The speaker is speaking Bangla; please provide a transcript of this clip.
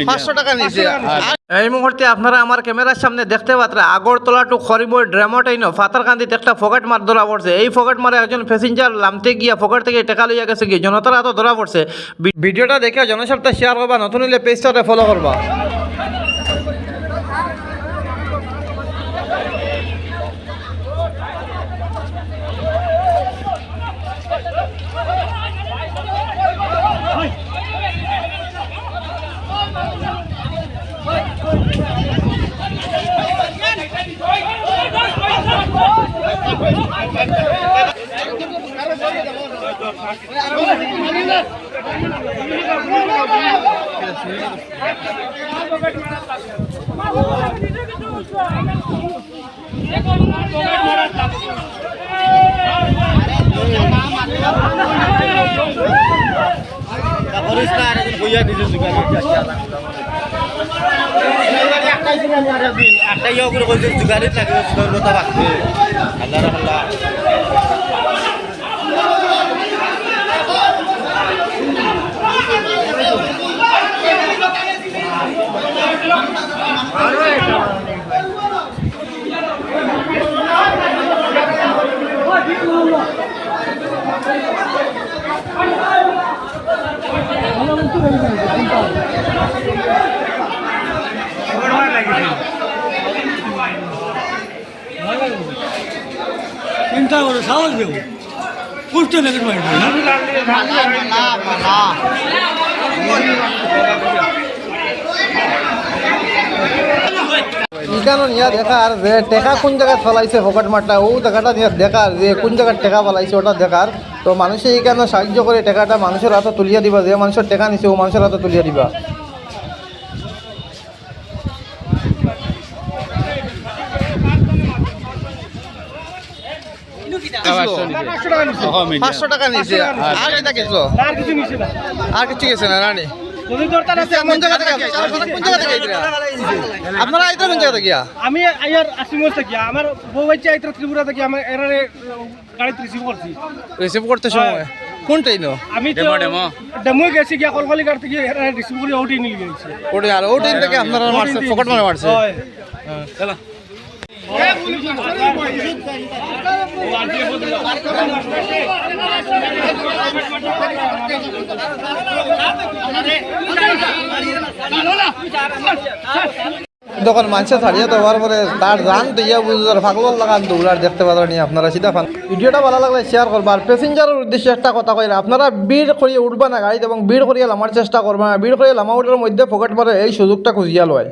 500 টাকা নিছে। এই মুহূর্তে আপনারা আমার ক্যামেরার সামনে দেখতে পাচ্ছেন আগরতলা টু খরিমই ড্রামটাইনো ফাতারকান্দিতে একটা ফকেট মার ধরা পড়ছে। এই ফকেট মারে একজন প্যাসেঞ্জার নামতে গিয়া ফকেট থেকে টাকা লইয়া গেছে কি জনতার হাতে ধরা পড়ছে। ভিডিওটা দেখে জনসপ্তাহ শেয়ার করবা, নতুন হলে পেজটাতে ফলো করবা। চিন্তা করো সাহস দেব পুষ্ট প্যাকেট মারি ইকানো নিয়া দেখার যে টেকা কোন জায়গায় ফলাইছে ফকেট মারটা ও জায়গাটা নিয়ে দেখার যে কোন জায়গায় টেকা ফলাইছে ওটা দেখার। তো মানুষে এইখানে সাহায্য করে টেকাটা মানুষের হাতে তুলিয়া দিবা, যে মানুষের টেকা নিছে ও মানুষের হাতে তুলিয়া দিবা। পাঁচশো টাকা নিছে। আর এটা গেছিল আর কিছু গেছে না রানি আপনারা আইতে কোন জায়গা থেকে? আমি আইয়ার আসিমস থেকে আমার বউ বাচ্চা আইতে ত্রিপুরা থেকে আমার এরারে গাড়ি রিসিভ করছি। রিসিভ করতে সময় কোন ট্রেন? আমি তো ডেমো গেছি গিয়া কলকালি গাড়ি থেকে এরারে রিসিভ করে ওটি নিয়ে গেছি। ওটি আর ওটি থেকে আপনারা মারছে ফকেট মারে মারছে। চলা যখন মানুষের ছাড়িয়ে দেওয়ার পরে তার রান দিয়া বুঝার ফাগল লাগান দৌড়ার দেখতে পারেন আপনারা সিধা ফান। ভিডিওটা ভালো লাগলে শেয়ার করবা। আর প্যাসেঞ্জারের উদ্দেশ্যে একটা কথা কইরা আপনারা ভিড় করিয়ে উঠবা না গাড়িতে এবং ভিড় করিয়ে নামার চেষ্টা করবা না। ভিড় করিয়ে নামা উঠার মধ্যে পকেট মারে এই সুযোগটা খুঁজিয়া লয়।